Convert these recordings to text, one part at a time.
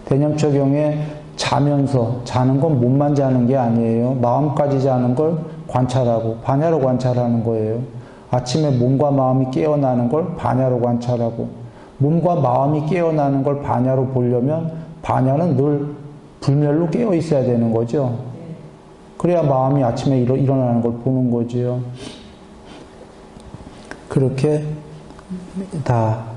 대념초경에 자면서, 자는 건 몸만 자는 게 아니에요. 마음까지 자는 걸 관찰하고 반야로 관찰하는 거예요. 아침에 몸과 마음이 깨어나는 걸 반야로 관찰하고, 몸과 마음이 깨어나는 걸 반야로 보려면 반야는 늘 불멸로 깨어 있어야 되는 거죠. 그래야 마음이 아침에 일어나는 걸 보는 거지요. 그렇게 다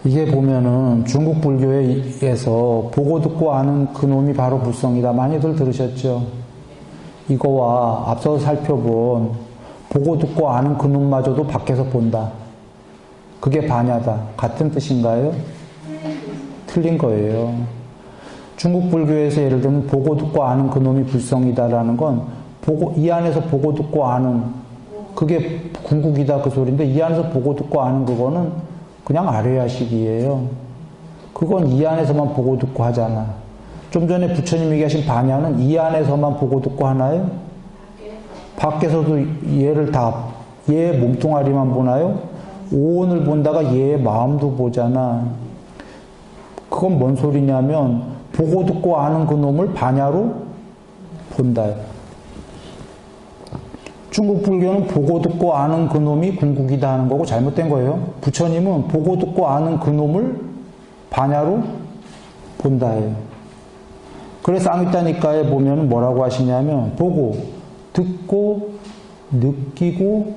이게 보면은 중국 불교에서 보고 듣고 아는 그놈이 바로 불성이다. 많이들 들으셨죠? 이거와 앞서 살펴본 보고 듣고 아는 그놈마저도 밖에서 본다. 그게 반야다. 같은 뜻인가요? 틀린 거예요. 중국 불교에서 예를 들면 보고 듣고 아는 그놈이 불성이다라는 건 이 안에서 보고 듣고 아는 그게 궁극이다 그 소리인데, 이 안에서 보고 듣고 아는 그거는 그냥 아뢰야식이에요. 그건 이 안에서만 보고 듣고 하잖아. 좀 전에 부처님이 얘기하신 반야는 이 안에서만 보고 듣고 하나요? 밖에서도 얘 몸뚱아리만 보나요? 오온을 본다가 얘의 마음도 보잖아. 그건 뭔 소리냐면 보고 듣고 아는 그놈을 반야로 본다. 중국 불교는 보고 듣고 아는 그놈이 궁극이다 하는 거고 잘못된 거예요. 부처님은 보고 듣고 아는 그놈을 반야로 본다 해요. 그래서 쌍유타니까에 보면 뭐라고 하시냐면 보고, 듣고, 느끼고,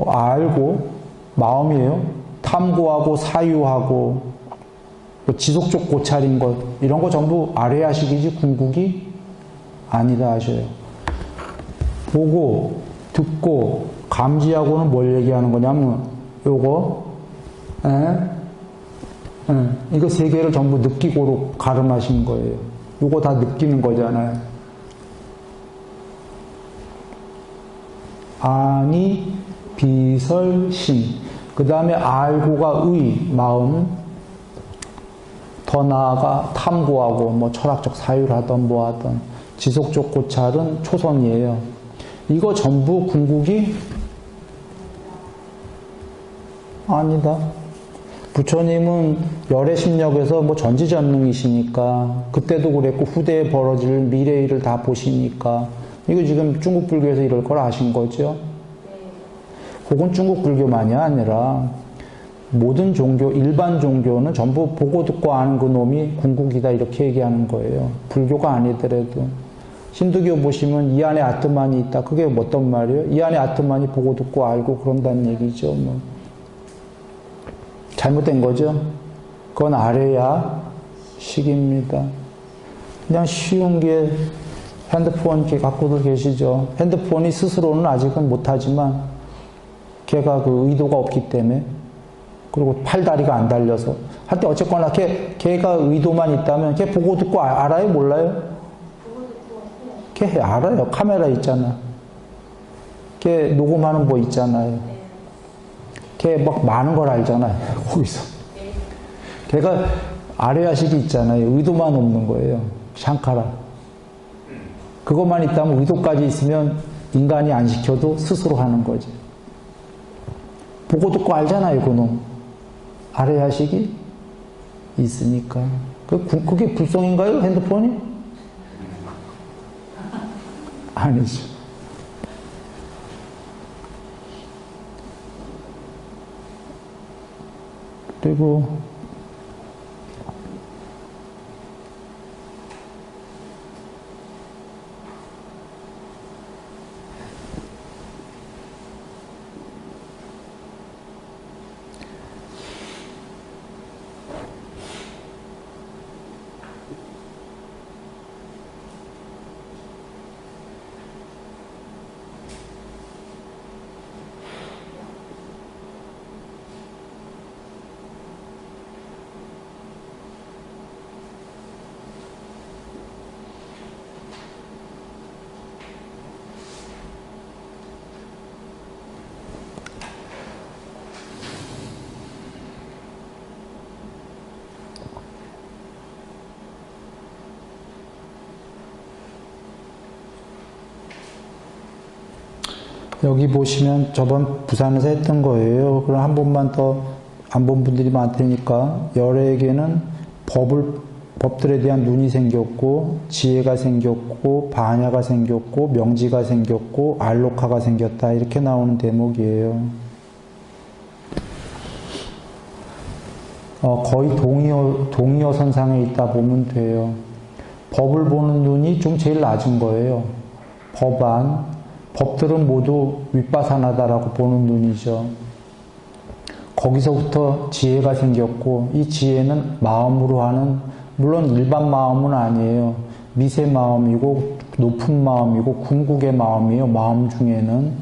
알고, 마음이에요. 탐구하고, 사유하고, 지속적 고찰인 것, 이런 거 전부 아뢰야식이지 궁극이 아니다 하셔요. 보고, 듣고, 감지하고는 뭘 얘기하는 거냐면, 요거, 이거 세 개를 전부 느끼고로 가름하신 거예요. 요거 다 느끼는 거잖아요. 아니, 비설심. 그 다음에 알고가 의, 마음. 더 나아가 탐구하고, 철학적 사유를 하던 뭐 하던. 지속적 고찰은 초선이에요. 이거 전부 궁극이 아니다. 부처님은 열의 심력에서 전지전능이시니까, 그때도 그랬고 후대에 벌어질 미래 일을 다 보시니까, 이거 지금 중국 불교에서 이럴 걸 아신 거죠? 혹은 중국 불교만이 아니라 모든 종교, 일반 종교는 전부 보고 듣고 아는 그놈이 궁극이다 이렇게 얘기하는 거예요. 불교가 아니더라도. 힌두교 보시면 이 안에 아트만이 있다. 그게 어떤 말이에요? 이 안에 아트만이 보고 듣고 알고 그런다는 얘기죠. 잘못된 거죠? 그건 아뢰야식입니다. 그냥 쉬운 게 핸드폰 이렇게 갖고들 계시죠. 핸드폰이 스스로는 아직은 못하지만 걔가 그 의도가 없기 때문에, 그리고 팔다리가 안 달려서 하여튼 어쨌거나 걔가 의도만 있다면 걔 보고 듣고 알아요? 몰라요? 걔 알아요. 카메라 있잖아. 걔 녹음하는 뭐 있잖아요. 걔 많은 걸 알잖아요. 거기서. 걔가 아뢰야식이 있잖아요. 의도만 없는 거예요. 샹카라. 그것만 있다면, 의도까지 있으면 인간이 안 시켜도 스스로 하는 거지. 보고 듣고 알잖아요, 그놈. 아뢰야식이 있으니까. 그게 불성인가요? 핸드폰이? 아니죠. 그리고 여기 보시면 저번 부산에서 했던 거예요. 그럼 한 번만 더 안 본 분들이 많으니까 열애에게는 법들에 대한 눈이 생겼고 지혜가 생겼고 반야가 생겼고 명지가 생겼고 알로카가 생겼다 이렇게 나오는 대목이에요. 거의 동의어 선상에 있다 보면 돼요. 법을 보는 눈이 좀 제일 낮은 거예요. 법들은 모두 윗바사나다라고 보는 눈이죠. 거기서부터 지혜가 생겼고 이 지혜는 마음으로 하는 물론 일반 마음은 아니에요. 미세 마음이고 높은 마음이고 궁극의 마음이에요. 마음 중에는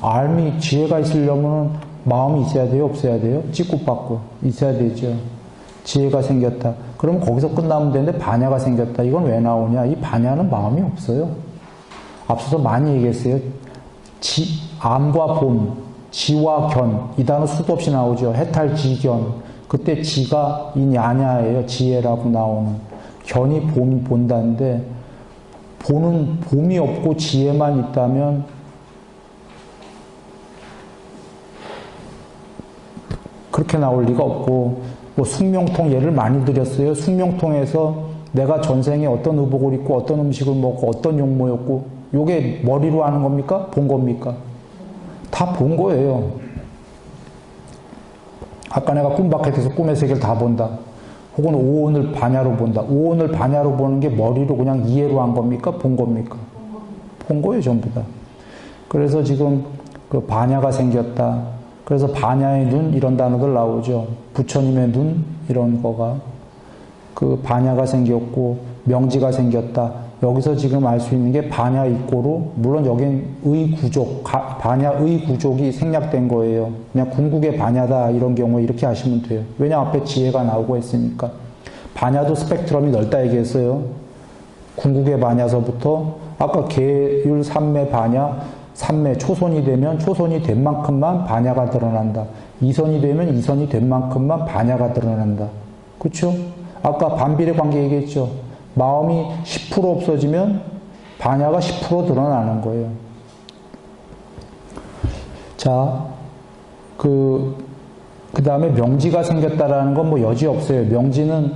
알미 지혜가 있으려면 마음이 있어야 돼요? 없어야 돼요? 찌꾸빠꾸 있어야 되죠. 지혜가 생겼다. 그럼 거기서 끝나면 되는데 반야가 생겼다. 이건 왜 나오냐? 이 반야는 마음이 없어요. 앞서서 많이 얘기했어요. 암과 봄, 지와 견, 이 단어 수도 없이 나오죠. 해탈지견. 그때 지가 이 냐냐예요. 지혜라고 나오는. 견이 봄이 본다인데, 보는 봄이 없고 지혜만 있다면, 그렇게 나올 리가 없고, 뭐 숙명통 예를 많이 드렸어요. 숙명통에서 내가 전생에 어떤 의복을 입고 어떤 음식을 먹고 어떤 용모였고, 요게 머리로 하는 겁니까? 본 겁니까? 다 본 거예요. 아까 내가 꿈바켓에서 꿈의 세계를 다 본다. 혹은 오온을 반야로 본다. 오온을 반야로 보는 게 머리로 그냥 이해로 한 겁니까? 본 겁니까? 본 거예요, 전부 다. 그래서 지금 그 반야가 생겼다. 그래서 반야의 눈 이런 단어들 나오죠. 부처님의 눈 이런 거가 그 반야가 생겼고 명지가 생겼다. 여기서 지금 알 수 있는 게 반야 입고로 물론 여긴 의구족 반야 의구족이 생략된 거예요. 그냥 궁극의 반야다 이런 경우에 이렇게 하시면 돼요. 왜냐 앞에 지혜가 나오고 했으니까. 반야도 스펙트럼이 넓다 얘기했어요. 궁극의 반야서부터 아까 계율 삼매 반야 3매 초선이 되면 초선이 된 만큼만 반야가 드러난다. 2선이 되면 2선이 된 만큼만 반야가 드러난다. 그렇죠? 아까 반비례 관계 얘기했죠. 마음이 10% 없어지면 반야가 10% 드러나는 거예요. 자, 그 다음에 명지가 생겼다라는 건 뭐 여지 없어요. 명지는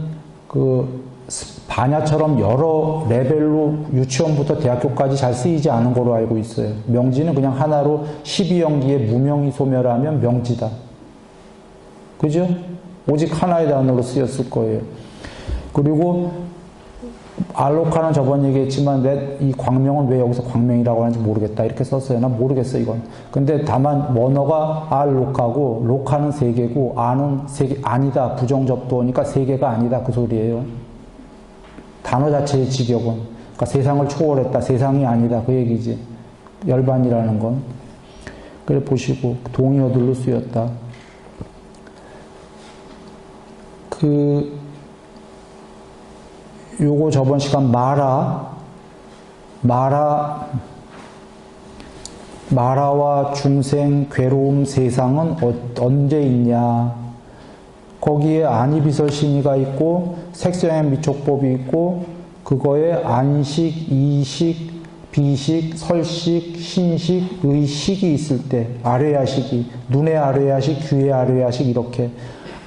반야처럼 여러 레벨로 유치원부터 대학교까지 잘 쓰이지 않은 거로 알고 있어요. 명지는 그냥 하나로 12연기에 무명이 소멸하면 명지다. 그죠? 오직 하나의 단어로 쓰였을 거예요. 그리고 알로카는 저번 얘기했지만 이 광명은 왜 여기서 광명이라고 하는지 모르겠다 이렇게 썼어요. 난 모르겠어 이건. 근데 다만 원어가 알로카고 로카는 세 개고 아는 세 개 아니다 부정접두어니까 세 개가 아니다 그 소리예요. 단어 자체의 직역은 그러니까 세상을 초월했다 세상이 아니다 그 얘기지. 열반이라는 건. 그래 보시고 동의어들로 쓰였다. 요거 저번 시간 마라와 중생, 괴로움, 세상은 언제 있냐. 거기에 안이비설신이가 있고 색성행 미촉법이 있고 그거에 안식, 이식, 비식, 설식, 신식, 의식이 있을 때 아뢰야식이 눈의 아뢰야식, 귀의 아뢰야식 이렇게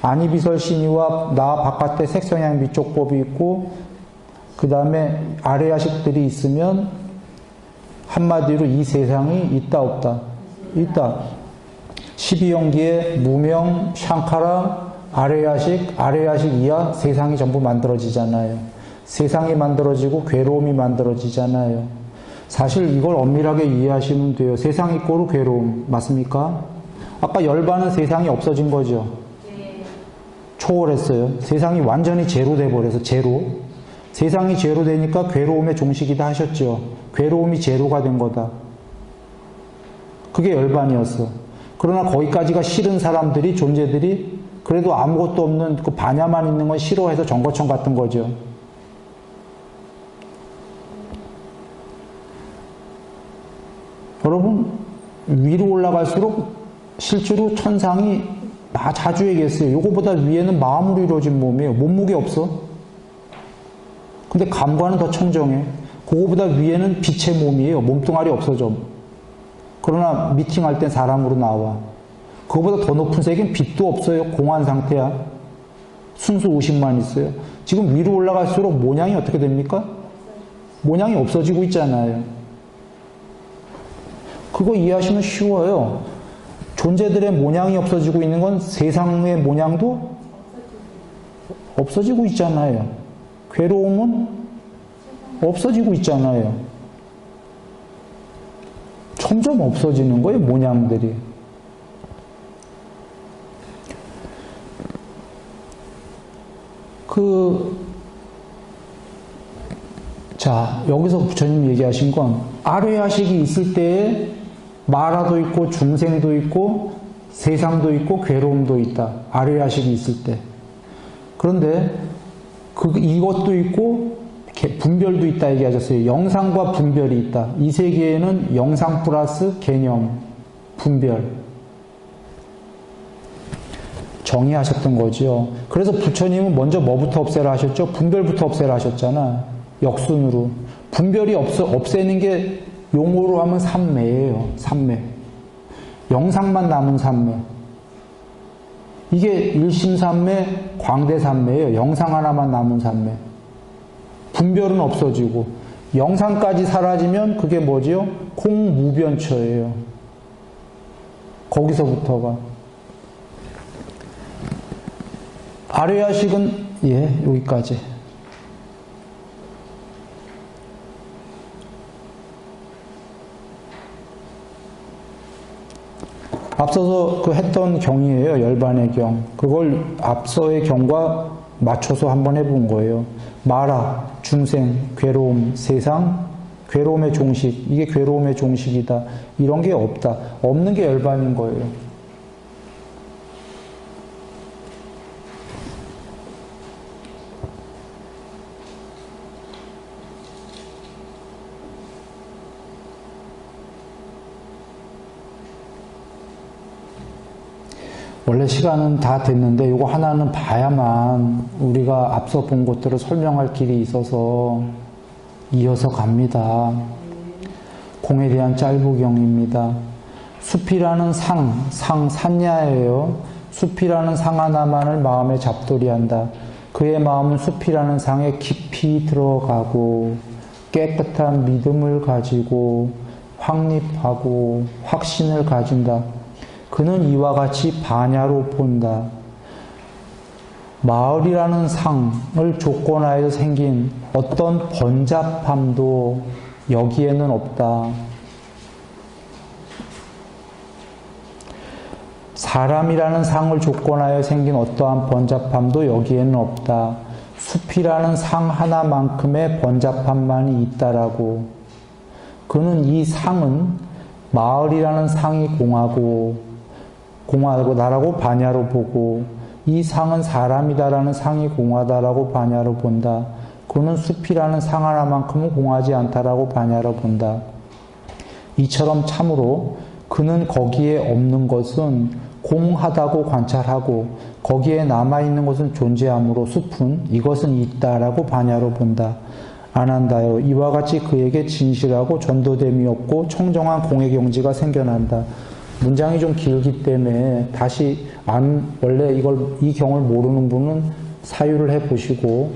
안이비설신이와 나 바깥에 색성향 미촉법이 있고 그 다음에 아뢰야식들이 있으면 한마디로 이 세상이 있다 없다? 있다. 12연기에 무명, 샹카라, 아뢰야식 이하 세상이 전부 만들어지잖아요. 세상이 만들어지고 괴로움이 만들어지잖아요. 사실 이걸 엄밀하게 이해하시면 돼요. 세상 이꼬르 괴로움 맞습니까? 아까 열반은 세상이 없어진 거죠. 초월했어요. 세상이 완전히 제로 돼버려서 제로. 세상이 제로 되니까 괴로움의 종식이다 하셨죠. 괴로움이 제로가 된 거다. 그게 열반이었어. 그러나 거기까지가 싫은 사람들이 존재들이 그래도 아무것도 없는 그 반야만 있는 건 싫어해서 정거청 같은 거죠. 여러분 위로 올라갈수록 실제로 천상이 자주 얘기했어요. 요거보다 위에는 마음으로 이루어진 몸이에요. 몸무게 없어. 근데 감과는 더 청정해. 그거보다 위에는 빛의 몸이에요. 몸뚱아리 없어져. 그러나 미팅할 땐 사람으로 나와. 그거보다 더 높은 세계는 빛도 없어요. 공한 상태야. 순수 의식만 있어요. 지금 위로 올라갈수록 모양이 어떻게 됩니까? 모양이 없어지고 있잖아요. 그거 이해하시면 쉬워요. 존재들의 모양이 없어지고 있는 건 세상의 모양도 없어지고 있잖아요. 괴로움은 없어지고 있잖아요. 점점 없어지는 거예요, 모양들이. 자, 여기서 부처님 얘기하신 건 아뢰야식이 있을 때에 마라도 있고 중생도 있고 세상도 있고 괴로움도 있다. 아뢰야식이 있을 때. 그런데 이것도 있고 분별도 있다 얘기하셨어요. 영상과 분별이 있다. 이 세계에는 영상 플러스 개념, 분별. 정의하셨던 거죠. 그래서 부처님은 먼저 뭐부터 없애라 하셨죠? 분별부터 없애라 하셨잖아. 역순으로. 분별이 없애는 게 용어로 하면 삼매예요. 삼매. 영상만 남은 삼매. 이게 일심삼매, 광대삼매예요. 영상 하나만 남은 삼매. 분별은 없어지고 영상까지 사라지면 그게 뭐지요? 공무변처예요. 거기서부터가. 아뢰야식은 여기까지. 앞서서 했던 경이에요. 열반의 경. 그걸 앞서의 경과 맞춰서 한번 해본 거예요. 마라, 중생, 괴로움, 세상, 괴로움의 종식. 이게 괴로움의 종식이다. 이런 게 없다. 없는 게 열반인 거예요. 원래 시간은 다 됐는데 이거 하나는 봐야만 우리가 앞서 본 것들을 설명할 길이 있어서 이어서 갑니다. 공에 대한 짤부경입니다. 숲이라는 산야예요. 숲이라는 상 하나만을 마음에 잡돌이한다. 그의 마음은 숲이라는 상에 깊이 들어가고 깨끗한 믿음을 가지고 확립하고 확신을 가진다. 그는 이와 같이 반야로 본다. 마을이라는 상을 조건하여 생긴 어떤 번잡함도 여기에는 없다. 사람이라는 상을 조건하여 생긴 어떠한 번잡함도 여기에는 없다. 숲이라는 상 하나만큼의 번잡함만이 있다라고. 그는 이 상은 마을이라는 상이 공하고 나라고 반야로 보고 이 상은 사람이다라는 상이 공하다라고 반야로 본다. 그는 숲이라는 상 하나만큼은 공하지 않다라고 반야로 본다. 이처럼 참으로 그는 거기에 없는 것은 공하다고 관찰하고 거기에 남아있는 것은 존재하므로 숲은 이것은 있다라고 반야로 본다. 안한다요. 이와 같이 그에게 진실하고 전도됨이 없고 청정한 공의 경지가 생겨난다. 문장이 좀 길기 때문에 다시 원래 이 경을 모르는 분은 사유를 해보시고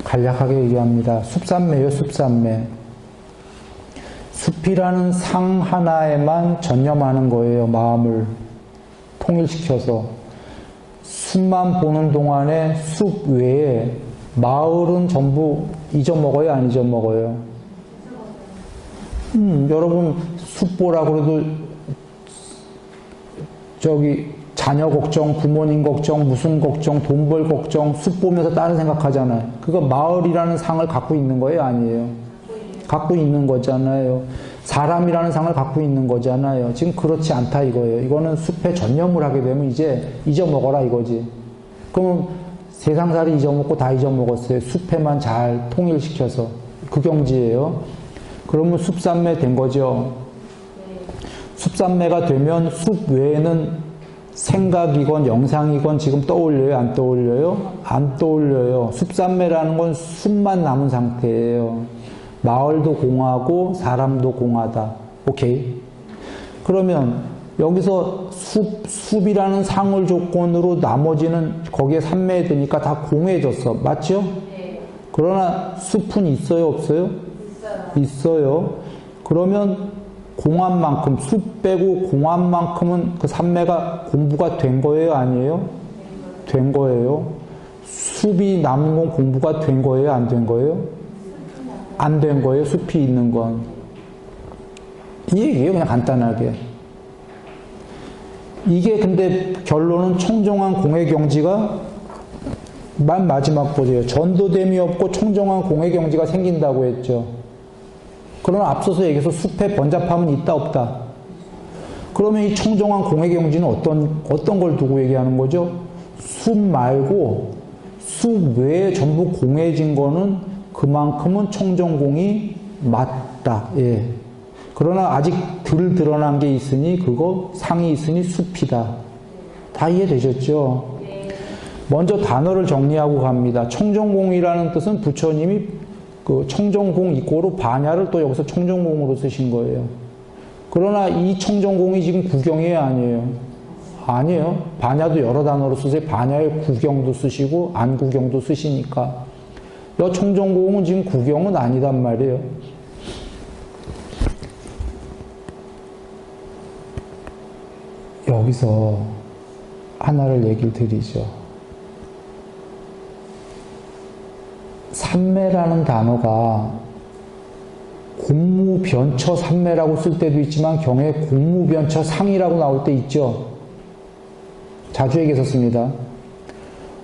간략하게 얘기합니다. 숲삼매요, 숲삼매. 숲이라는 상 하나에만 전념하는 거예요, 마음을 통일시켜서. 숲만 보는 동안에 숲 외에 마을은 전부 잊어먹어요, 안 잊어먹어요? 여러분 숲 보라 그래도 자녀 걱정, 부모님 걱정, 무슨 걱정, 돈 벌 걱정, 숲 보면서 다른 생각하잖아요. 그거 마을이라는 상을 갖고 있는 거예요, 아니에요? 갖고 있는 거잖아요. 사람이라는 상을 갖고 있는 거잖아요. 지금 그렇지 않다 이거예요. 이거는 숲에 전념을 하게 되면 이제 잊어먹어라 이거지. 그러면 세상살이 잊어먹고 다 잊어먹었어요. 숲에만 잘 통일시켜서. 그 경지예요. 그러면 숲삼매 된 거죠. 숲삼매가 되면 숲 외에는 생각이건 영상이건 지금 떠올려요? 안 떠올려요? 안 떠올려요. 숲삼매라는 건 숲만 남은 상태예요. 마을도 공하고 사람도 공하다. 오케이? 그러면 여기서 숲이라는 상을 조건으로 나머지는 거기에 산매에 드니까 다 공해졌어. 맞죠? 네. 그러나 숲은 있어요, 없어요? 있어요. 그러면 공한만큼, 숲 빼고 공한만큼은 그 산매가 공부가 된 거예요, 아니에요? 된 거예요. 숲이 남은 건 공부가 된 거예요, 안 된 거예요? 안 된 거예요, 숲이 있는 건. 이 얘기예요, 그냥 간단하게. 이게 근데 결론은 청정한 공해경지가 맨 마지막 보세요. 전도댐이 없고 청정한 공해경지가 생긴다고 했죠. 그러나 앞서서 얘기해서 숲에 번잡함은 있다 없다. 그러면 이 청정한 공해경지는 어떤 걸 두고 얘기하는 거죠? 숲 말고 숲 외에 전부 공해진 거는 그만큼은 청정공이 맞다. 예. 그러나 아직 덜 드러난 게 있으니 그거 상이 있으니 숲이다. 다 이해되셨죠? 먼저 단어를 정리하고 갑니다. 청정공이라는 뜻은 부처님이 그 청정공 이꼬로 반야를 또 여기서 청정공으로 쓰신 거예요. 그러나 이 청정공이 지금 구경이에요, 아니에요? 아니에요. 반야도 여러 단어로 쓰세요. 반야의 구경도 쓰시고 안구경도 쓰시니까. 여 청정공은 지금 구경은 아니단 말이에요. 여기서 하나를 얘기를 드리죠. 삼매라는 단어가 공무변처 삼매라고 쓸 때도 있지만 경에 공무변처 상이라고 나올 때 있죠. 자주 얘기했었습니다.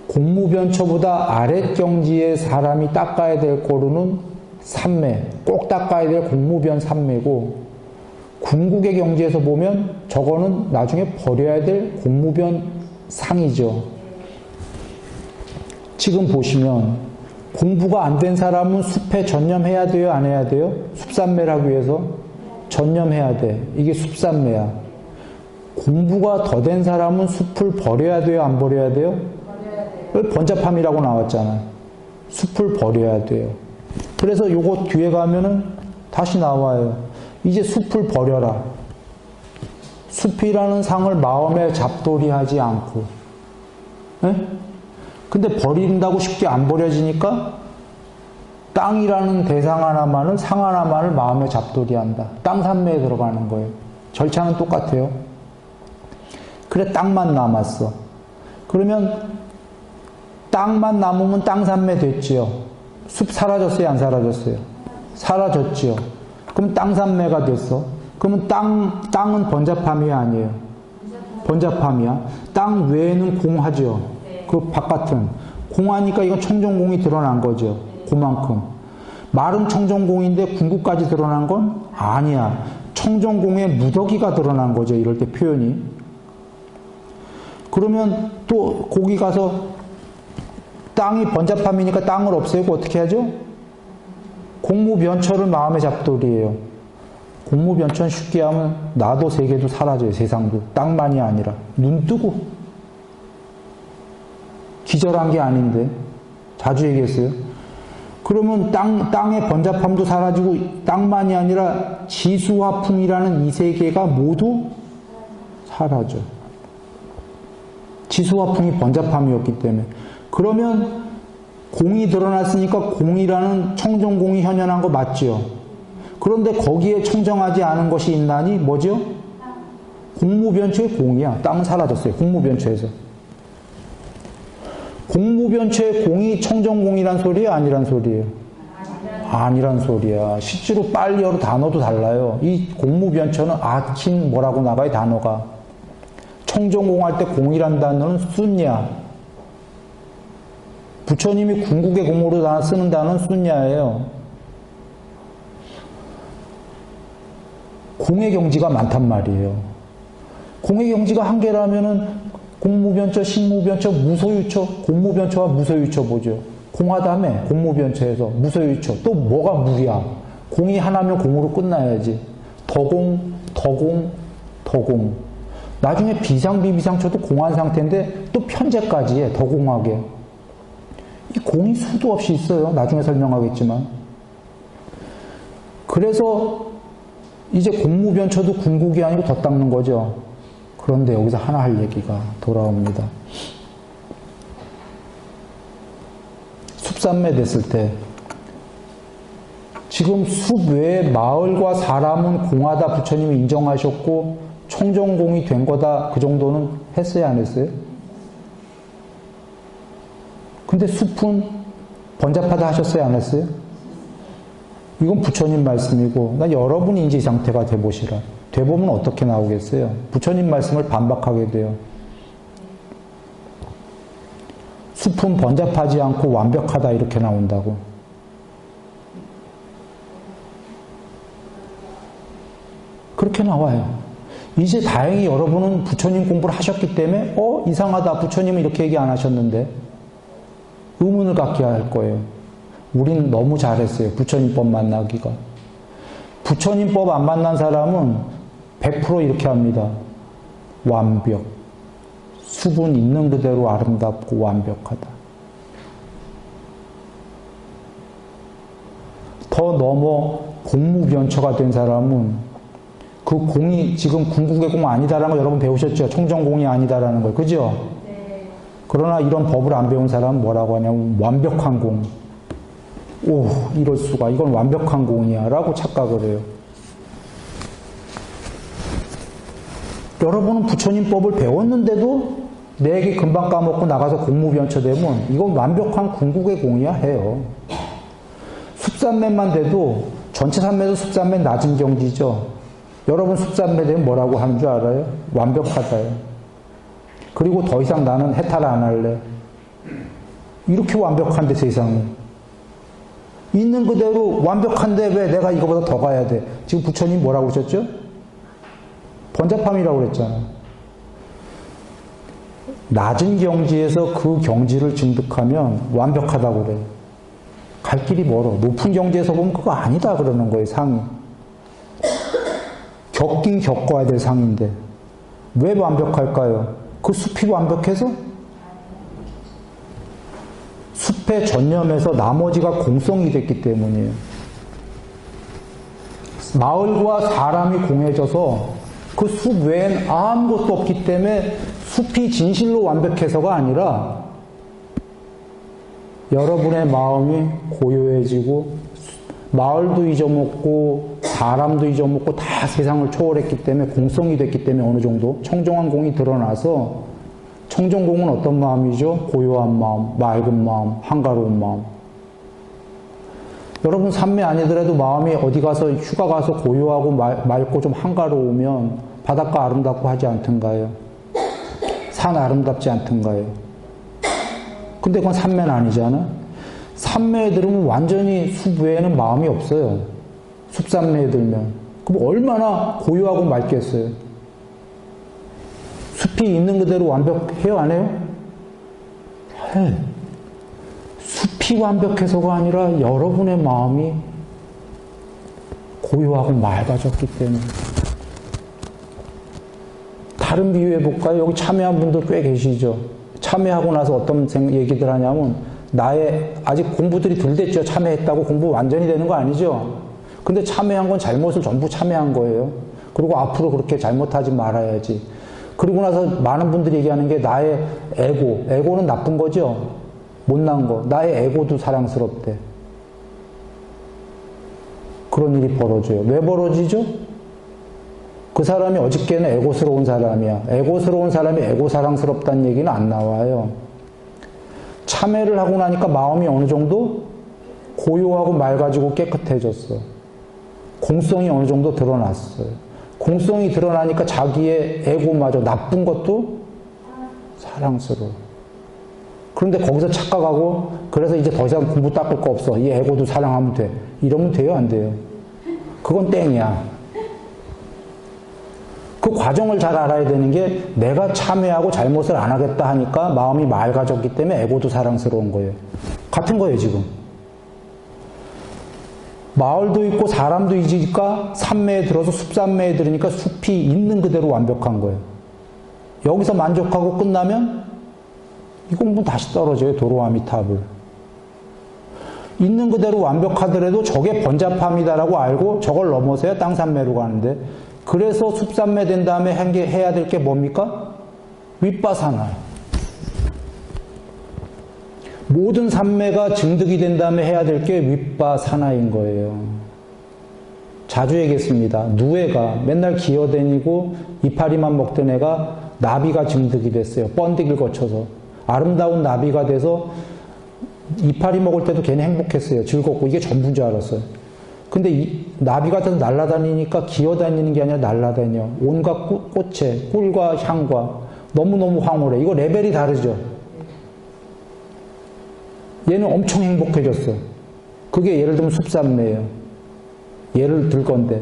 공무변처보다 아랫경지의 사람이 닦아야 될 거로는 삼매, 꼭 닦아야 될 공무변 삼매고, 궁극의 경지에서 보면 저거는 나중에 버려야 될 공무변 상이죠. 지금 보시면 공부가 안 된 사람은 숲에 전념해야 돼요, 안 해야 돼요? 숲삼매를 하기 위해서 전념해야 돼. 이게 숲삼매야. 공부가 더 된 사람은 숲을 버려야 돼요, 안 버려야 돼요? 번잡함이라고 나왔잖아요. 숲을 버려야 돼요. 그래서 요거 뒤에 가면은 다시 나와요. 이제 숲을 버려라. 숲이라는 상을 마음에 잡돌이하지 않고. 네? 근데 버린다고 쉽게 안 버려지니까 땅이라는 대상 하나만을, 상 하나만을 마음에 잡돌이한다. 땅 삼매에 들어가는 거예요. 절차는 똑같아요. 그래, 땅만 남았어. 그러면 땅만 남으면 땅 삼매 됐지요. 숲 사라졌어요, 안 사라졌어요? 사라졌지요. 그럼 땅 삼매가 됐어. 그러면 땅은 번잡함이 아니에요. 번잡함이야. 땅 외에는 공하죠. 그 바깥은. 공하니까 이건 청정공이 드러난 거죠. 그만큼. 말은 청정공인데 궁극까지 드러난 건 아니야. 청정공의 무더기가 드러난 거죠. 이럴 때 표현이. 그러면 또 거기 가서 땅이 번잡함이니까 땅을 없애고 어떻게 하죠? 공무변처를 마음에 잡돌이에요. 공무변처는 쉽게 하면 나도 세계도 사라져요. 세상도. 땅만이 아니라. 눈 뜨고. 기절한 게 아닌데. 자주 얘기했어요. 그러면 땅의 번잡함도 사라지고 땅만이 아니라 지수화풍이라는 이 세계가 모두 사라져. 지수화풍이 번잡함이었기 때문에. 그러면 공이 드러났으니까 공이라는 청정공이 현현한 거 맞죠? 그런데 거기에 청정하지 않은 것이 있나니 뭐죠? 공무변처의 공이야. 땅은 사라졌어요. 공무변처에서. 공무변처의 공이 청정공이란 소리예요? 아니란 소리예요? 아니란 소리야. 실제로 빨리어로 단어도 달라요. 이 공무변처는 아킨 뭐라고 나가요? 단어가. 청정공 할 때 공이란 단어는 순야. 부처님이 궁극의 공으로 쓰는 단어는 순야예요. 공의 경지가 많단 말이에요. 공의 경지가 한 개라면은 공무변처, 신무변처, 무소유처, 공무변처와 무소유처 보죠. 공하다며 공무변처에서 무소유처. 또 뭐가 무야? 공이 하나면 공으로 끝나야지. 더공, 더공, 더공. 나중에 비상비비상처도 공한 상태인데 또 편제까지 해. 더공하게. 이 공이 수도 없이 있어요. 나중에 설명하겠지만. 그래서 이제 공무변처도 궁극이 아니고 더 닦는 거죠. 그런데 여기서 하나 할 얘기가 돌아옵니다. 숲산매 됐을 때 지금 숲 외에 마을과 사람은 공하다 부처님이 인정하셨고 청정공이 된 거다 그 정도는 했어요 안 했어요? 근데 숲은 번잡하다 하셨어요 안 했어요? 이건 부처님 말씀이고 난 여러분이 이제 이 상태가 돼보시라. 돼보면 어떻게 나오겠어요? 부처님 말씀을 반박하게 돼요. 숲은 번잡하지 않고 완벽하다 이렇게 나온다고. 그렇게 나와요. 이제 다행히 여러분은 부처님 공부를 하셨기 때문에 이상하다 부처님은 이렇게 얘기 안 하셨는데 의문을 갖게 할 거예요. 우린 너무 잘했어요. 부처님법 만나기가. 부처님법 안 만난 사람은 100% 이렇게 합니다. 완벽. 숲은 있는 그대로 아름답고 완벽하다. 더 넘어 공무변처가 된 사람은 그 공이 지금 궁극의 공 아니다라는 거 여러분 배우셨죠? 청정공이 아니다라는 거. 그죠? 네. 그러나 이런 법을 안 배운 사람은 뭐라고 하냐면 완벽한 공. 오, 이럴 수가. 이건 완벽한 공이야. 라고 착각을 해요. 여러분은 부처님법을 배웠는데도 내게 금방 까먹고 나가서 공무변처 되면 이건 완벽한 궁극의 공이야 해요. 숲산매만 돼도 전체 산매도 숲산매 낮은 경지죠. 여러분 숲산매 되면 뭐라고 하는 줄 알아요? 완벽하다요. 그리고 더 이상 나는 해탈 안 할래. 이렇게 완벽한데 세상이. 있는 그대로 완벽한데 왜 내가 이거보다 더 가야 돼? 지금 부처님 뭐라고 그러셨죠? 번잡함이라고 그랬잖아. 낮은 경지에서 그 경지를 증득하면 완벽하다고 그래. 갈 길이 멀어. 높은 경지에서 보면 그거 아니다 그러는 거예요, 상이. 겪긴 겪어야 될 상인데. 왜 완벽할까요? 그 숲이 완벽해서? 숲에 전념해서 나머지가 공성이 됐기 때문이에요. 마을과 사람이 공해져서 그 숲 외엔 아무것도 없기 때문에 숲이 진실로 완벽해서가 아니라 여러분의 마음이 고요해지고 마을도 잊어먹고 사람도 잊어먹고 다 세상을 초월했기 때문에 공성이 됐기 때문에 어느 정도 청정한 공이 드러나서 청정공은 어떤 마음이죠? 고요한 마음, 맑은 마음, 한가로운 마음. 여러분 산매 아니더라도 마음이 어디 가서 휴가 가서 고요하고 맑고 좀 한가로우면 바닷가 아름답고 하지 않던가요? 산 아름답지 않던가요? 근데 그건 산매는 아니잖아? 산매에 들으면 완전히 숲 외에는 마음이 없어요. 숲산매에 들면. 그럼 얼마나 고요하고 맑겠어요? 숲이 있는 그대로 완벽해요? 안 해요? 해. 숲이 완벽해서가 아니라 여러분의 마음이 고요하고 맑아졌기 때문에. 다른 비유해 볼까요? 여기 참여한 분들 꽤 계시죠? 참여하고 나서 어떤 얘기들 하냐면 나의 아직 공부들이 덜 됐죠. 참여했다고 공부 완전히 되는 거 아니죠? 근데 참여한 건 잘못을 전부 참여한 거예요. 그리고 앞으로 그렇게 잘못하지 말아야지. 그리고 나서 많은 분들이 얘기하는 게 나의 에고. 에고는 나쁜 거죠? 못난 거. 나의 에고도 사랑스럽대. 그런 일이 벌어져요. 왜 벌어지죠? 그 사람이 어저께는 에고스러운 사람이야. 에고스러운 사람이 에고 사랑스럽다는 얘기는 안 나와요. 참회를 하고 나니까 마음이 어느 정도 고요하고 맑아지고 깨끗해졌어. 공성이 어느 정도 드러났어요. 공성이 드러나니까 자기의 에고마저 나쁜 것도 사랑스러워. 그런데 거기서 착각하고 그래서 이제 더 이상 공부 닦을 거 없어. 이 에고도 사랑하면 돼. 이러면 돼요? 안 돼요? 그건 땡이야. 그 과정을 잘 알아야 되는 게 내가 참회하고 잘못을 안 하겠다 하니까 마음이 맑아졌기 때문에 에고도 사랑스러운 거예요. 같은 거예요, 지금. 마을도 있고 사람도 있으니까 산매에 들어서 숲산매에 들으니까 숲이 있는 그대로 완벽한 거예요. 여기서 만족하고 끝나면 이 공부 다시 떨어져요, 도로아미탑을. 있는 그대로 완벽하더라도 저게 번잡함이다라고 알고 저걸 넘어서야 땅산매로 가는데, 그래서 숲산매 된 다음에 해야 될 게 뭡니까? 윗바사나. 모든 산매가 증득이 된 다음에 해야 될 게 윗바사나인 거예요. 자주 얘기했습니다. 누에가 맨날 기어다니고 이파리만 먹던 애가 나비가 증득이 됐어요. 번득이를 거쳐서. 아름다운 나비가 돼서 이파리 먹을 때도 걔는 행복했어요. 즐겁고 이게 전부인 줄 알았어요. 근데 이 나비가 돼서 날아다니니까 기어다니는 게 아니라 날아다녀. 온갖 꽃에 꿀과 향과 너무너무 황홀해. 이거 레벨이 다르죠. 얘는 엄청 행복해졌어. 그게 예를 들면 숲산매예요. 예를 들 건데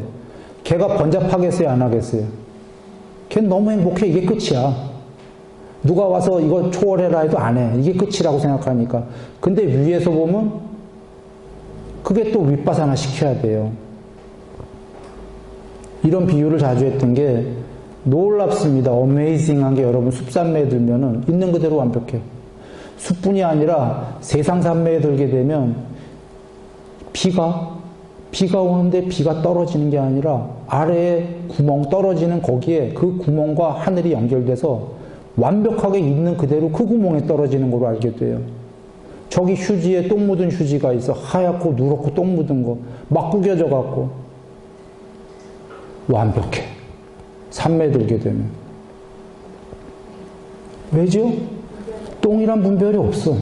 걔가 번잡하겠어요? 안 하겠어요? 걔는 너무 행복해. 이게 끝이야. 누가 와서 이거 초월해라 해도 안 해. 이게 끝이라고 생각하니까. 근데 위에서 보면 그게 또 윗바사나 시켜야 돼요. 이런 비유를 자주 했던 게 놀랍습니다. 어메이징한 게 여러분 숲산매에 들면은 있는 그대로 완벽해요. 숲뿐이 아니라 세상 산매에 들게 되면 비가 오는데 비가 떨어지는 게 아니라 아래에 구멍 떨어지는 거기에 그 구멍과 하늘이 연결돼서 완벽하게 있는 그대로 그 구멍에 떨어지는 걸로 알게 돼요. 저기 휴지에 똥 묻은 휴지가 있어. 하얗고 누렇고 똥 묻은 거. 막 구겨져 갖고. 완벽해. 산매 들게 되면. 왜죠? 똥이란 분별이 없어.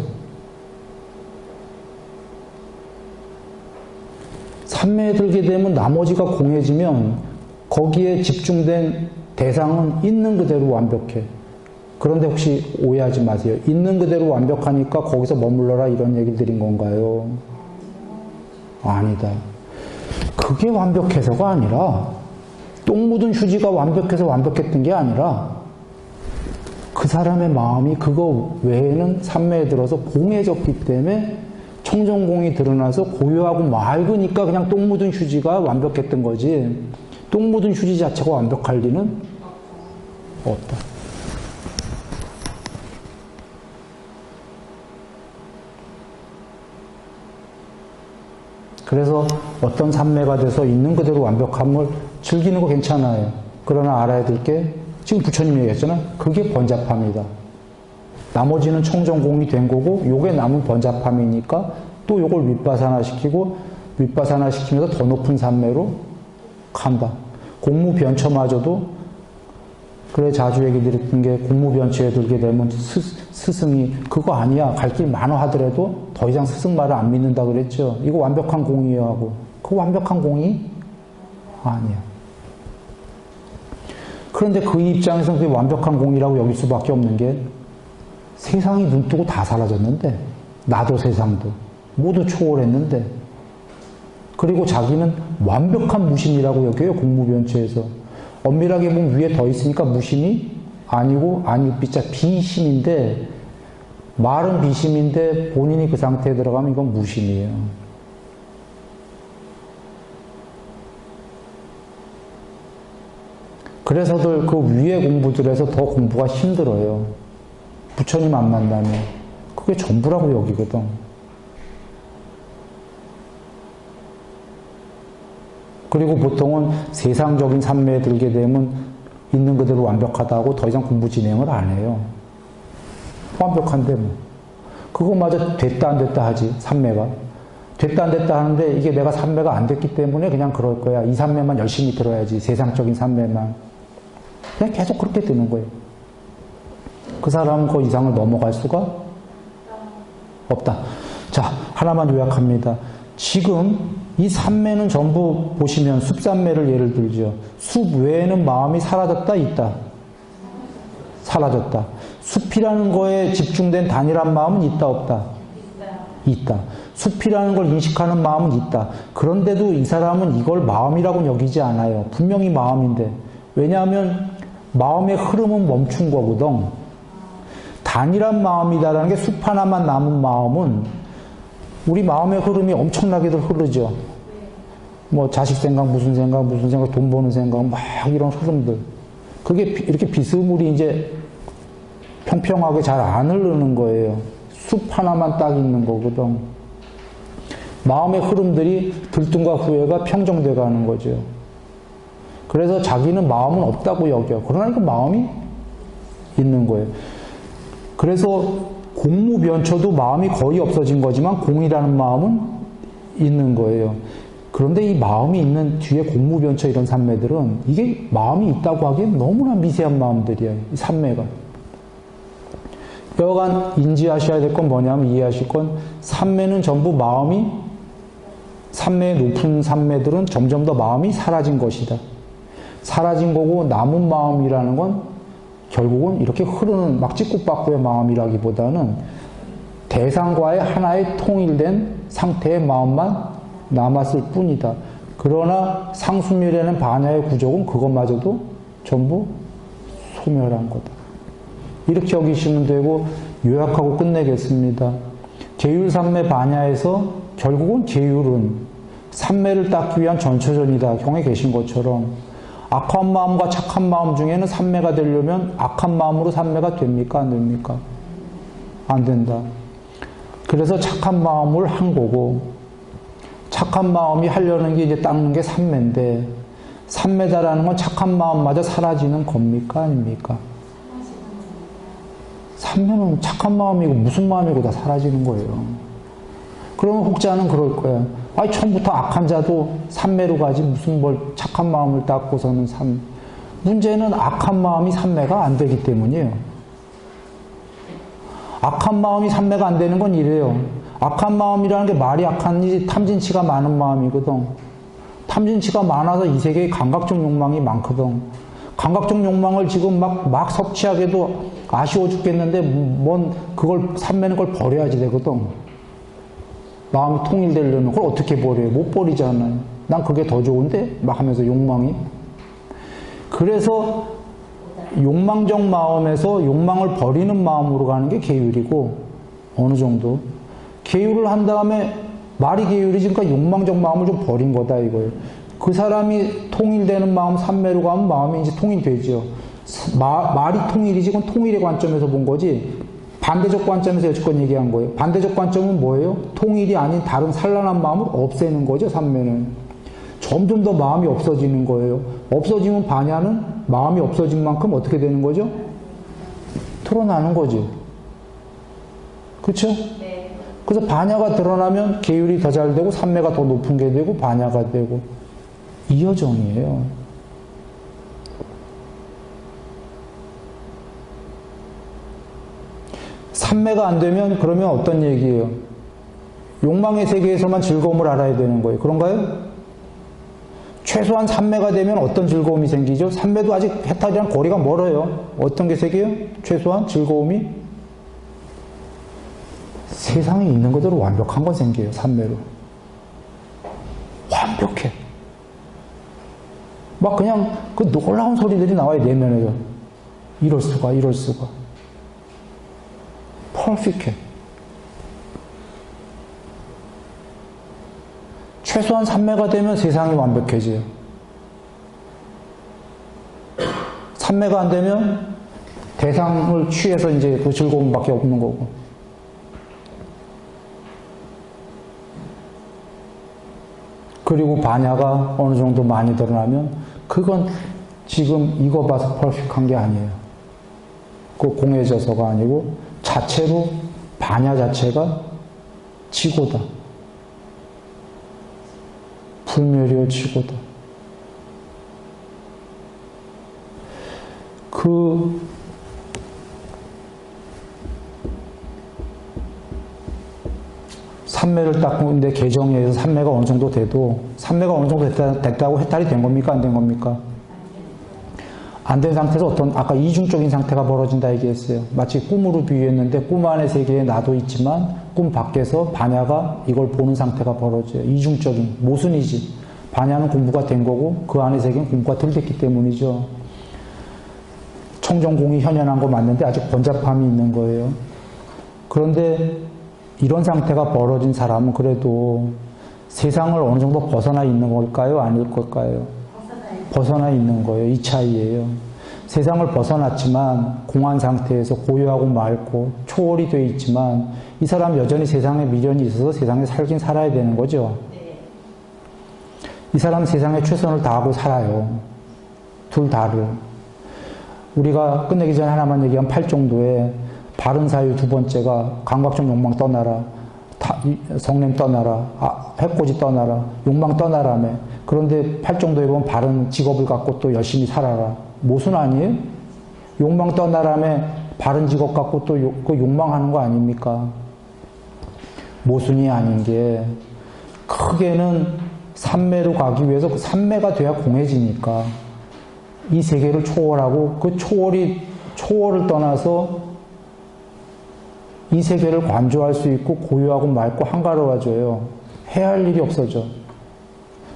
산매에 들게 되면 나머지가 공해지면 거기에 집중된 대상은 있는 그대로 완벽해. 그런데 혹시 오해하지 마세요. 있는 그대로 완벽하니까 거기서 머물러라 이런 얘기를 드린 건가요? 아니다. 그게 완벽해서가 아니라 똥 묻은 휴지가 완벽해서 완벽했던 게 아니라 그 사람의 마음이 그거 외에는 산매에 들어서 공해졌기 때문에 청정공이 드러나서 고요하고 맑으니까 그냥 똥 묻은 휴지가 완벽했던 거지 똥 묻은 휴지 자체가 완벽할 리는 없다. 그래서 어떤 산매가 돼서 있는 그대로 완벽함을 즐기는 거 괜찮아요. 그러나 알아야 될 게 지금 부처님이 얘기했잖아. 그게 번잡함이다. 나머지는 청정공이 된 거고 요게 남은 번잡함이니까 또 요걸 윗바사나 시키고 윗바사나 시키면서 더 높은 산매로 간다. 공무변처마저도 그래 자주 얘기 드렸던 게 공무변처에 들게 되면 스승이 그거 아니야. 갈 길 많아 하더라도 더 이상 스승 말을 안 믿는다 그랬죠. 이거 완벽한 공이에요 하고. 그 완벽한 공이 아니야. 그런데 그 입장에서는 그게 완벽한 공이라고 여길 수밖에 없는 게 세상이 눈 뜨고 다 사라졌는데 나도 세상도 모두 초월했는데 그리고 자기는 완벽한 무심이라고 여겨요. 공무변처에서. 엄밀하게 보면 위에 더 있으니까 무심이 아니고 아니비자 비심인데 말은 비심인데 본인이 그 상태에 들어가면 이건 무심이에요. 그래서들 그 위에 공부들에서 더 공부가 힘들어요. 부처님 안 만나면. 그게 전부라고 여기거든. 그리고 보통은 세상적인 산매에 들게 되면 있는 그대로 완벽하다고 더 이상 공부 진행을 안 해요. 완벽한데 뭐. 그거마저 됐다 안 됐다 하지, 산매가. 됐다 안 됐다 하는데 이게 내가 산매가 안 됐기 때문에 그냥 그럴 거야. 이 산매만 열심히 들어야지. 세상적인 산매만. 그냥 계속 그렇게 되는 거예요. 그 사람은 그 이상을 넘어갈 수가 없다. 자, 하나만 요약합니다. 지금 이 산매는 전부 보시면 숲산매를 예를 들죠. 숲 외에는 마음이 사라졌다, 있다? 사라졌다. 숲이라는 거에 집중된 단일한 마음은 있다, 없다? 있다. 숲이라는 걸 인식하는 마음은 있다. 그런데도 이 사람은 이걸 마음이라고 여기지 않아요. 분명히 마음인데. 왜냐하면 마음의 흐름은 멈춘 거거든. 단일한 마음이다라는 게 숲 하나만 남은 마음은 우리 마음의 흐름이 엄청나게들 흐르죠. 뭐 자식 생각, 무슨 생각, 돈 버는 생각, 막 이런 흐름들. 그게 이렇게 비스무리 이제 평평하게 잘 안 흐르는 거예요. 숲 하나만 딱 있는 거거든. 마음의 흐름들이 들뜸과 후회가 평정돼 가는 거죠. 그래서 자기는 마음은 없다고 여겨. 그러나 이거 마음이 있는 거예요. 그래서 공무변초도 마음이 거의 없어진 거지만 공이라는 마음은 있는 거예요. 그런데 이 마음이 있는 뒤에 공무변초 이런 산매들은 이게 마음이 있다고 하기엔 너무나 미세한 마음들이에요. 이 산매가. 여간 인지하셔야 될 건 뭐냐면 이해하실 건 산매는 전부 마음이 산매의 높은 산매들은 점점 더 마음이 사라진 것이다. 사라진 거고 남은 마음이라는 건 결국은 이렇게 흐르는 막 찌꾸빠꾸의 마음이라기보다는 대상과의 하나의 통일된 상태의 마음만 남았을 뿐이다. 그러나 상수멸에는 반야의 구족은 그것마저도 전부 소멸한 거다. 이렇게 여기시면 되고 요약하고 끝내겠습니다. 계율삼매 반야에서 결국은 계율은 삼매를 닦기 위한 전초전이다. 경에 계신 것처럼 악한 마음과 착한 마음 중에는 삼매가 되려면 악한 마음으로 삼매가 됩니까? 안 됩니까? 안 된다. 그래서 착한 마음을 한 거고 착한 마음이 하려는 게 이제 닦는 게 삼매인데 삼매다라는 건 착한 마음마저 사라지는 겁니까? 아닙니까? 삼매는 착한 마음이고 무슨 마음이고 다 사라지는 거예요. 그러면 혹자는 그럴 거야. 아니 처음부터 악한 자도 삼매로 가지 무슨 뭘 착한 마음을 닦고서는 삼. 문제는 악한 마음이 삼매가 안 되기 때문이에요. 악한 마음이 삼매가 안 되는 건 이래요. 악한 마음이라는 게 말이 악한지 탐진치가 많은 마음이거든. 탐진치가 많아서 이 세계에 감각적 욕망이 많거든. 감각적 욕망을 지금 막 섭취하기도 아쉬워 죽겠는데 뭔 그걸 삼매는 걸 버려야지 되거든. 마음이 통일되려면 그걸 어떻게 버려요? 못 버리잖아요. 난 그게 더 좋은데? 막 하면서 욕망이. 그래서 욕망적 마음에서 욕망을 버리는 마음으로 가는 게 계율이고 어느 정도 계율을 한 다음에 말이 계율이지 그러니까 욕망적 마음을 좀 버린 거다 이거예요. 그 사람이 통일되는 마음 삼매로 가면 마음이 이제 통일되죠. 말이 통일이지 그건 통일의 관점에서 본 거지 반대적 관점에서 여지껏 얘기한 거예요. 반대적 관점은 뭐예요? 통일이 아닌 다른 산란한 마음을 없애는 거죠. 삼매는. 점점 더 마음이 없어지는 거예요. 없어지면 반야는 마음이 없어진 만큼 어떻게 되는 거죠? 드러나는 거지. 그렇죠? 네. 그래서 반야가 드러나면 계율이 더 잘 되고 삼매가 더 높은 게 되고 반야가 되고 이 여정이에요. 삼매가 안 되면 그러면 어떤 얘기예요? 욕망의 세계에서만 즐거움을 알아야 되는 거예요. 그런가요? 최소한 삼매가 되면 어떤 즐거움이 생기죠? 삼매도 아직 해탈이랑 거리가 멀어요. 어떤 게 생겨요? 최소한 즐거움이 세상에 있는 그대로 완벽한 건 생겨요. 삼매로. 완벽해. 막 그냥 그 놀라운 소리들이 나와요. 내면에서. 이럴 수가, 이럴 수가. 퍼펙트해. 최소한 삼매가 되면 세상이 완벽해져요. 삼매가 안 되면 대상을 취해서 이제 그 즐거움밖에 없는 거고. 그리고 반야가 어느 정도 많이 드러나면 그건 지금 이거 봐서 퍼펙트한 게 아니에요. 그 공해져서가 아니고 자체로 반야 자체가 지고다. 불멸이요 지고다. 그 삼매를 닦고 내 개정에 의해서 삼매가 어느 정도 돼도 삼매가 어느 정도 됐다고 해탈이 된 겁니까? 안 된 겁니까? 안 된 상태에서 어떤 아까 이중적인 상태가 벌어진다 얘기했어요. 마치 꿈으로 비유했는데 꿈 안의 세계에 나도 있지만 꿈 밖에서 반야가 이걸 보는 상태가 벌어져요. 이중적인 모순이지. 반야는 공부가 된 거고 그 안의 세계는 공부가 덜 됐기 때문이죠. 청정공이 현현한 거 맞는데 아직 번잡함이 있는 거예요. 그런데 이런 상태가 벌어진 사람은 그래도 세상을 어느 정도 벗어나 있는 걸까요? 아닐 걸까요? 벗어나 있는 거예요. 이 차이예요. 세상을 벗어났지만 공한 상태에서 고요하고 맑고 초월이 되어 있지만 이 사람 여전히 세상에 미련이 있어서 세상에 살긴 살아야 되는 거죠. 이 사람 세상에 최선을 다하고 살아요. 둘 다를. 우리가 끝내기 전에 하나만 얘기한 8정도에 바른 사유 두 번째가 강박적 욕망 떠나라, 성냄 떠나라, 해코지 떠나라, 욕망 떠나라며. 그런데 8정도에 보면 바른 직업을 갖고 또 열심히 살아라. 모순 아니에요? 욕망 떠나라며 바른 직업 갖고 또 그 욕망하는 거 아닙니까? 모순이 아닌 게 크게는 삼매로 가기 위해서 그 삼매가 돼야 공해지니까 이 세계를 초월하고 그 초월을 떠나서 이 세계를 관조할 수 있고 고요하고 맑고 한가로워져요. 해야 할 일이 없어져.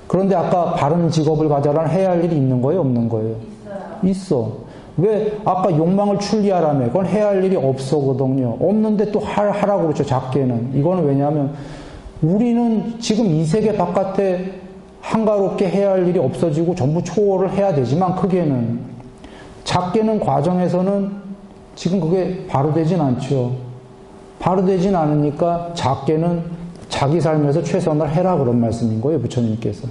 그런데 아까 바른 직업을 가져라는 해야 할 일이 있는 거예요? 없는 거예요? 있어. 왜? 아까 욕망을 출리하라며. 그건 해야 할 일이 없어거든요. 없는데 또 하라고 그러죠. 작게는. 이거는 왜냐하면 우리는 지금 이 세계 바깥에 한가롭게 해야 할 일이 없어지고 전부 초월을 해야 되지만 크게는 작게는 과정에서는 지금 그게 바로 되진 않죠. 바로 되진 않으니까 작게는 자기 삶에서 최선을 해라 그런 말씀인 거예요. 부처님께서.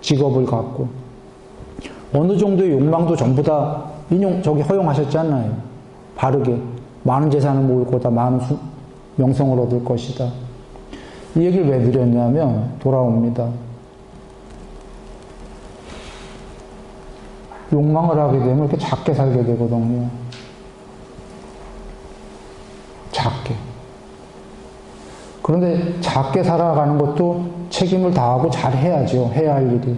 직업을 갖고. 어느 정도의 욕망도 전부 다 저기 허용하셨잖아요. 바르게. 많은 재산을 모을 거다. 많은 명성을 얻을 것이다. 이 얘기를 왜 드렸냐면 돌아옵니다. 욕망을 하게 되면 이렇게 작게 살게 되거든요. 작게. 그런데 작게 살아가는 것도 책임을 다하고 잘 해야죠. 해야 할 일이.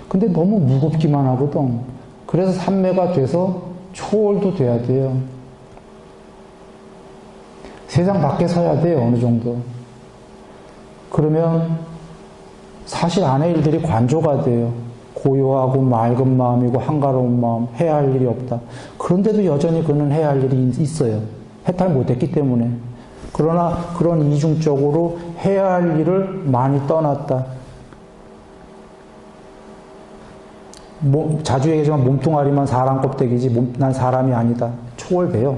근데 너무 무겁기만 하거든. 그래서 삼매가 돼서 초월도 돼야 돼요. 세상 밖에 서야 돼요. 어느 정도. 그러면 사실 안의 일들이 관조가 돼요. 고요하고 맑은 마음이고 한가로운 마음, 해야 할 일이 없다. 그런데도 여전히 그는 해야 할 일이 있어요. 해탈 못했기 때문에. 그러나 그런 이중적으로 해야 할 일을 많이 떠났다. 자주 얘기하지만 몸뚱아리만 사람 껍데기지 난 사람이 아니다. 초월돼요.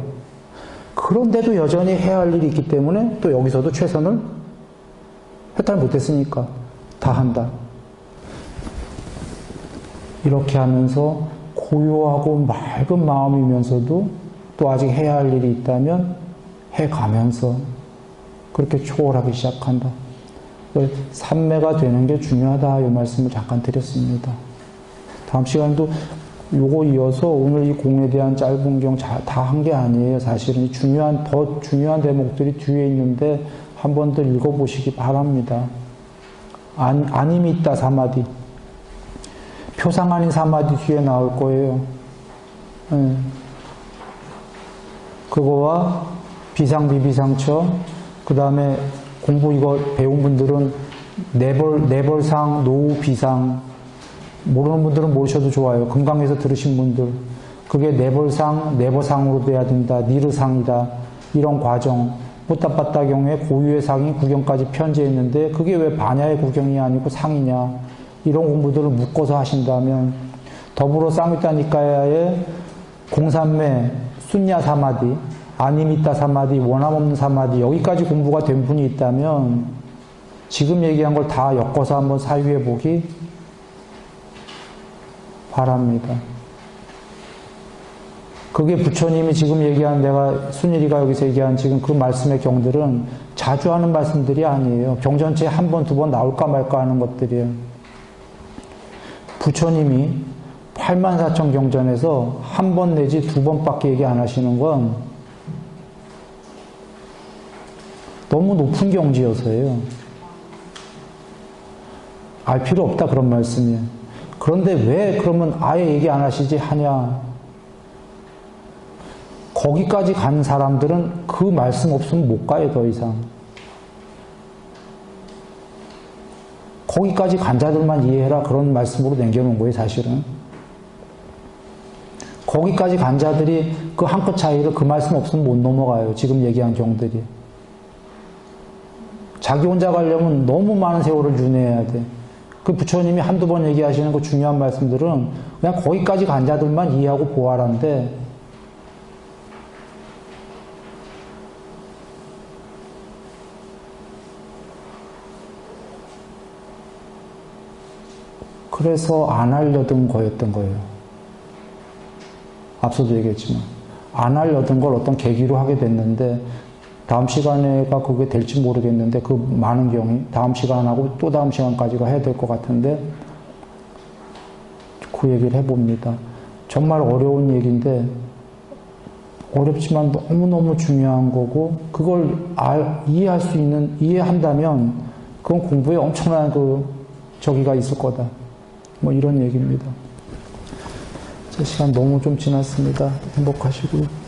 그런데도 여전히 해야 할 일이 있기 때문에 또 여기서도 최선을 해탈 못했으니까 다 한다. 이렇게 하면서 고요하고 맑은 마음이면서도 또 아직 해야 할 일이 있다면 해가면서 그렇게 초월하기 시작한다. 삼매가 되는 게 중요하다. 이 말씀을 잠깐 드렸습니다. 다음 시간도 요거 이어서 오늘 이 공에 대한 짧은 경 다 한 게 아니에요. 사실은 더 중요한 대목들이 뒤에 있는데 한 번 더 읽어보시기 바랍니다. 아니미따 사마디. 표상 아닌 사마디 뒤에 나올 거예요. 네. 그거와 비상, 비비상처, 그 다음에 공부 이거 배운 분들은 내벌상, 노후, 비상, 모르는 분들은 모르셔도 좋아요. 금강에서 들으신 분들. 그게 내벌상, 내버상으로 돼야 된다. 니르상이다. 이런 과정. 뿌따빠따 경우에 고유의 상이 구경까지 편제했는데 그게 왜 반야의 구경이 아니고 상이냐. 이런 공부들을 묶어서 하신다면 더불어 쌍유타 니카야의 공산매, 순야 사마디, 아니미따 사마디, 원함없는 사마디 여기까지 공부가 된 분이 있다면 지금 얘기한 걸 다 엮어서 한번 사유해 보기 바랍니다. 그게 부처님이 지금 얘기한 내가 순일이가 여기서 얘기한 지금 그 말씀의 경들은 자주 하는 말씀들이 아니에요. 경 전체에 한 번, 두 번 나올까 말까 하는 것들이에요. 부처님이 84,000 경전에서 한 번 내지 두 번밖에 얘기 안 하시는 건 너무 높은 경지여서예요. 알 필요 없다 그런 말씀이에요. 그런데 왜 그러면 아예 얘기 안 하시지 하냐. 거기까지 간 사람들은 그 말씀 없으면 못 가요. 더 이상. 거기까지 간 자들만 이해해라 그런 말씀으로 남겨놓은 거예요. 사실은. 거기까지 간 자들이 그 한 끗 차이를 그 말씀 없으면 못 넘어가요. 지금 얘기한 경들이. 자기 혼자 가려면 너무 많은 세월을 윤회해야 돼. 그 부처님이 한두 번 얘기하시는 그 중요한 말씀들은 그냥 거기까지 간 자들만 이해하고 보아라는데 그래서 안 하려던 거였던 거예요. 앞서도 얘기했지만. 안 하려던 걸 어떤 계기로 하게 됐는데, 다음 시간에가 그게 될지 모르겠는데, 그 많은 경이 다음 시간하고 또 다음 시간까지가 해야 될 것 같은데, 그 얘기를 해봅니다. 정말 어려운 얘기인데, 어렵지만 너무너무 중요한 거고, 그걸 이해할 수 있는, 이해한다면, 그건 공부에 엄청난 저기가 있을 거다. 뭐 이런 얘기입니다. 제 시간 너무 좀 지났습니다. 행복하시고요.